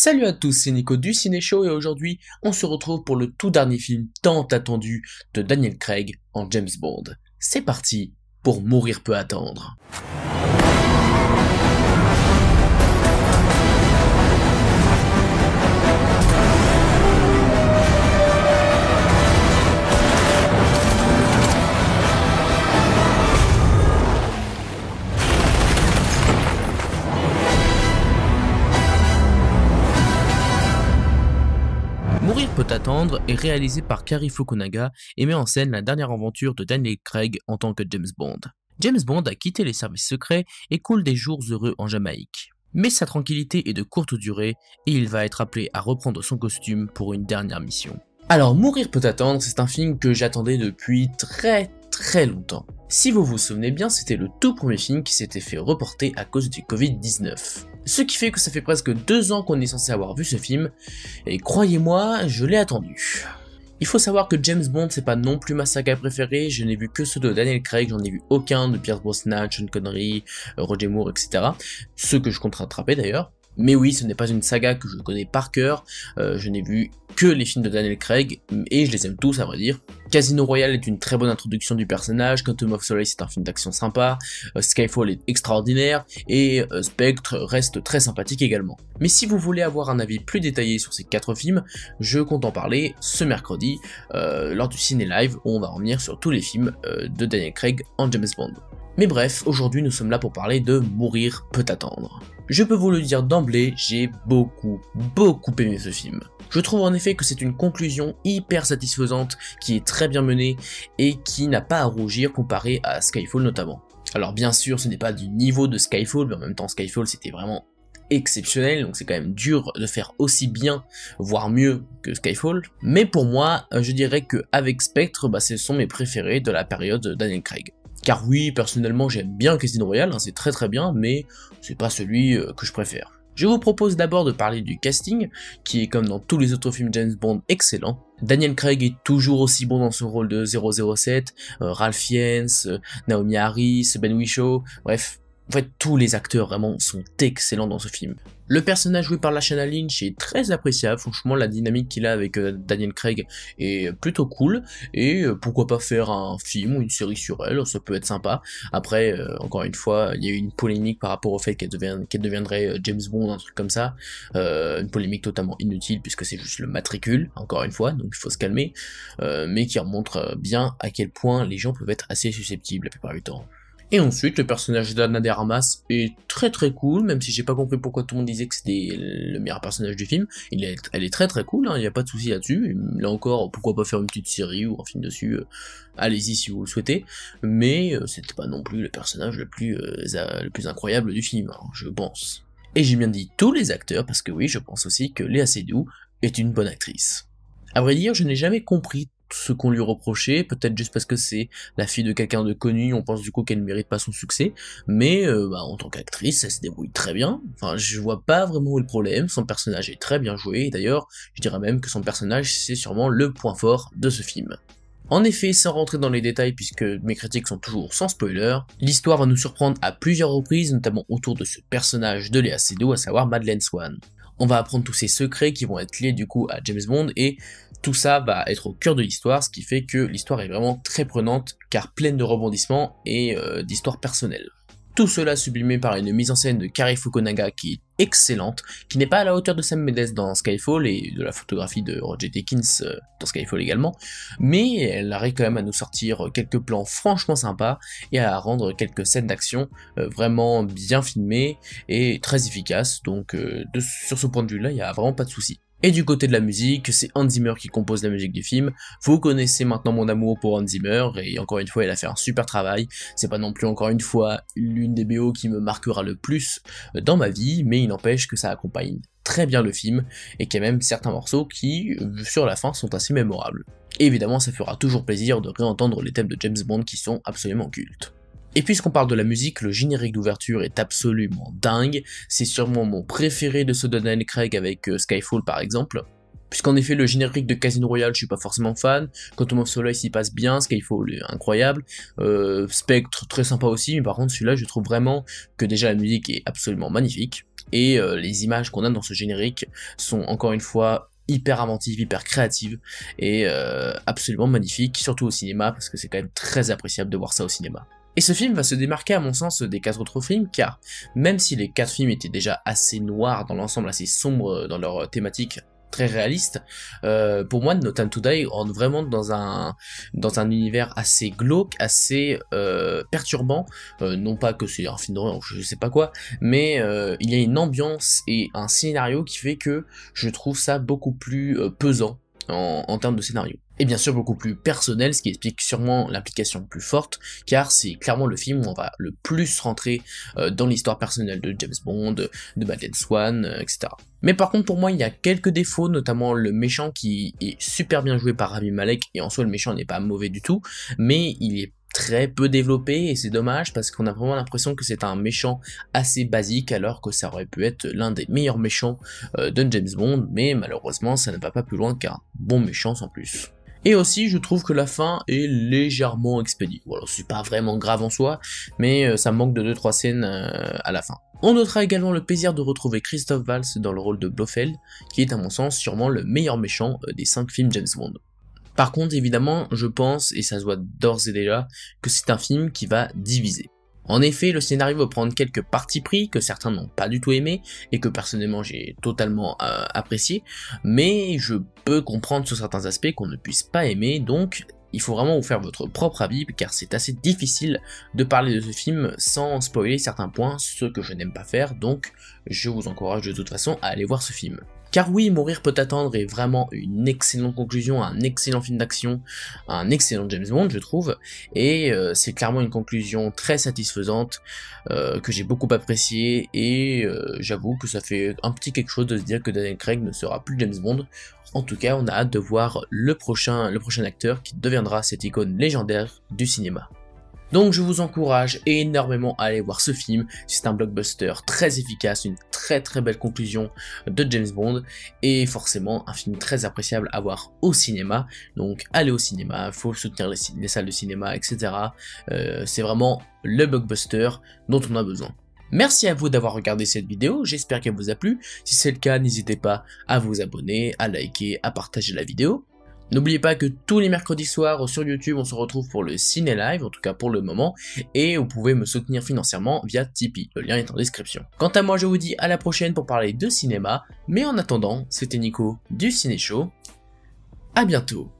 Salut à tous, c'est Nico du Ciné Show et aujourd'hui on se retrouve pour le tout dernier film tant attendu de Daniel Craig en James Bond. C'est parti pour Mourir peut attendre. Mourir peut attendre est réalisé par Cary Fukunaga et met en scène la dernière aventure de Daniel Craig en tant que James Bond. James Bond a quitté les services secrets et coule des jours heureux en Jamaïque. Mais sa tranquillité est de courte durée et il va être appelé à reprendre son costume pour une dernière mission. Alors Mourir peut attendre, c'est un film que j'attendais depuis très longtemps. Si vous vous souvenez bien, c'était le tout premier film qui s'était fait reporter à cause du Covid-19. Ce qui fait que ça fait presque 2 ans qu'on est censé avoir vu ce film, et croyez-moi, je l'ai attendu. Il faut savoir que James Bond c'est pas non plus ma saga préférée, je n'ai vu que ceux de Daniel Craig, j'en ai vu aucun de Pierce Brosnan, Sean Connery, Roger Moore, etc. Ceux que je compte rattraper d'ailleurs. Mais oui, ce n'est pas une saga que je connais par cœur, je n'ai vu que les films de Daniel Craig, et je les aime tous à vrai dire. Casino Royale est une très bonne introduction du personnage, Quantum of Solace c'est un film d'action sympa, Skyfall est extraordinaire, et Spectre reste très sympathique également. Mais si vous voulez avoir un avis plus détaillé sur ces 4 films, je compte en parler ce mercredi, lors du Ciné Live, où on va revenir sur tous les films de Daniel Craig en James Bond. Mais bref, aujourd'hui nous sommes là pour parler de Mourir peut attendre. Je peux vous le dire d'emblée, j'ai beaucoup aimé ce film. Je trouve en effet que c'est une conclusion hyper satisfaisante, qui est très bien menée, et qui n'a pas à rougir comparé à Skyfall notamment. Alors bien sûr, ce n'est pas du niveau de Skyfall, mais en même temps Skyfall c'était vraiment exceptionnel, donc c'est quand même dur de faire aussi bien, voire mieux que Skyfall. Mais pour moi, je dirais qu'avec Spectre, ce sont mes préférés de la période Daniel Craig. Car oui, personnellement j'aime bien Casino Royale, c'est très bien, mais c'est pas celui que je préfère. Je vous propose d'abord de parler du casting, qui est comme dans tous les autres films James Bond excellent. Daniel Craig est toujours aussi bon dans son rôle de 007, Ralph Fiennes, Naomi Harris, Ben Whishaw, bref. En fait, tous les acteurs vraiment sont excellents dans ce film. Le personnage joué par Lashana Lynch est très appréciable, franchement la dynamique qu'il a avec Daniel Craig est plutôt cool, et pourquoi pas faire un film ou une série sur elle, ça peut être sympa. Après, encore une fois, il y a eu une polémique par rapport au fait qu'elle deviendrait James Bond, un truc comme ça, une polémique totalement inutile puisque c'est juste le matricule, encore une fois, donc il faut se calmer, mais qui remontre bien à quel point les gens peuvent être assez susceptibles la plupart du temps. Et ensuite, le personnage d'Anna de Armas est très cool, même si j'ai pas compris pourquoi tout le monde disait que c'était le meilleur personnage du film. Elle est très cool, il n'y a pas de souci là-dessus. Là encore, pourquoi pas faire une petite série ou un film dessus, allez-y si vous le souhaitez. Mais c'était pas non plus le personnage le plus incroyable du film, je pense. Et j'ai bien dit tous les acteurs, parce que oui, je pense aussi que Léa Seydoux est une bonne actrice. À vrai dire, je n'ai jamais compris ce qu'on lui reprochait, peut-être juste parce que c'est la fille de quelqu'un de connu, on pense du coup qu'elle ne mérite pas son succès, mais en tant qu'actrice, elle se débrouille très bien, enfin je vois pas vraiment où est le problème, son personnage est très bien joué, et d'ailleurs, je dirais même que son personnage c'est sûrement le point fort de ce film. En effet, sans rentrer dans les détails puisque mes critiques sont toujours sans spoiler, l'histoire va nous surprendre à plusieurs reprises, notamment autour de ce personnage de Léa Seydoux, à savoir Madeleine Swann. On va apprendre tous ces secrets qui vont être liés du coup à James Bond et tout ça va être au cœur de l'histoire, ce qui fait que l'histoire est vraiment très prenante car pleine de rebondissements et d'histoires personnelles. Tout cela sublimé par une mise en scène de Cary Fukunaga qui est excellente, qui n'est pas à la hauteur de Sam Mendes dans Skyfall et de la photographie de Roger Deakins dans Skyfall également, mais elle arrive quand même à nous sortir quelques plans franchement sympas et à rendre quelques scènes d'action vraiment bien filmées et très efficaces, donc sur ce point de vue là il n'y a vraiment pas de souci. Et du côté de la musique, c'est Hans Zimmer qui compose la musique du film. Vous connaissez maintenant mon amour pour Hans Zimmer, et encore une fois, il a fait un super travail. C'est pas non plus encore une fois l'une des BO qui me marquera le plus dans ma vie, mais il n'empêche que ça accompagne très bien le film, et qu'il y a même certains morceaux qui, sur la fin, sont assez mémorables. Et évidemment, ça fera toujours plaisir de réentendre les thèmes de James Bond qui sont absolument cultes. Et puisqu'on parle de la musique, le générique d'ouverture est absolument dingue, c'est sûrement mon préféré de ceux de Daniel Craig avec Skyfall par exemple, puisqu'en effet le générique de Casino Royale je suis pas forcément fan, Quantum of Solace s'y passe bien, Skyfall est incroyable, Spectre très sympa aussi, mais par contre celui-là je trouve vraiment que déjà la musique est absolument magnifique, et les images qu'on a dans ce générique sont encore une fois hyper inventives, hyper créatives et absolument magnifiques, surtout au cinéma parce que c'est quand même très appréciable de voir ça au cinéma. Et ce film va se démarquer à mon sens des 4 autres films car même si les 4 films étaient déjà assez noirs dans l'ensemble, assez sombres dans leur thématique, très réaliste, pour moi No Time to Die rentre vraiment dans un univers assez glauque, assez perturbant, non pas que c'est un film d'horreur, je sais pas quoi, mais il y a une ambiance et un scénario qui fait que je trouve ça beaucoup plus pesant en termes de scénario. Et bien sûr beaucoup plus personnel, ce qui explique sûrement l'implication plus forte, car c'est clairement le film où on va le plus rentrer dans l'histoire personnelle de James Bond, de Madeleine Swann, etc. Mais par contre pour moi il y a quelques défauts, notamment le méchant qui est super bien joué par Rami Malek, et en soi le méchant n'est pas mauvais du tout, mais il est très peu développé et c'est dommage parce qu'on a vraiment l'impression que c'est un méchant assez basique alors que ça aurait pu être l'un des meilleurs méchants de James Bond, mais malheureusement ça ne va pas plus loin qu'un bon méchant sans plus. Et aussi je trouve que la fin est légèrement expédiée. Voilà, c'est pas vraiment grave en soi, mais ça manque de 2-3 scènes à la fin. On notera également le plaisir de retrouver Christophe Waltz dans le rôle de Blofeld, qui est à mon sens sûrement le meilleur méchant des 5 films James Bond. Par contre, évidemment, je pense, et ça se voit d'ores et déjà, que c'est un film qui va diviser. En effet, le scénario va prendre quelques partis pris que certains n'ont pas du tout aimé, et que personnellement j'ai totalement apprécié, mais je peux comprendre sur certains aspects qu'on ne puisse pas aimer, donc il faut vraiment vous faire votre propre avis, car c'est assez difficile de parler de ce film sans spoiler certains points, ce que je n'aime pas faire, donc je vous encourage de toute façon à aller voir ce film. Car oui, Mourir peut attendre est vraiment une excellente conclusion, un excellent film d'action, un excellent James Bond je trouve, et c'est clairement une conclusion très satisfaisante, que j'ai beaucoup appréciée, et j'avoue que ça fait un petit quelque chose de se dire que Daniel Craig ne sera plus James Bond. En tout cas, on a hâte de voir le prochain acteur qui deviendra cette icône légendaire du cinéma. Donc je vous encourage énormément à aller voir ce film, c'est un blockbuster très efficace, une très belle conclusion de James Bond, et forcément un film très appréciable à voir au cinéma, donc allez au cinéma, faut soutenir les salles de cinéma, etc. C'est vraiment le blockbuster dont on a besoin. Merci à vous d'avoir regardé cette vidéo, j'espère qu'elle vous a plu, si c'est le cas n'hésitez pas à vous abonner, à liker, à partager la vidéo. N'oubliez pas que tous les mercredis soirs sur YouTube on se retrouve pour le Ciné Live, en tout cas pour le moment, et vous pouvez me soutenir financièrement via Tipeee, le lien est en description. Quant à moi je vous dis à la prochaine pour parler de cinéma, mais en attendant, c'était Nico du Ciné Show, à bientôt.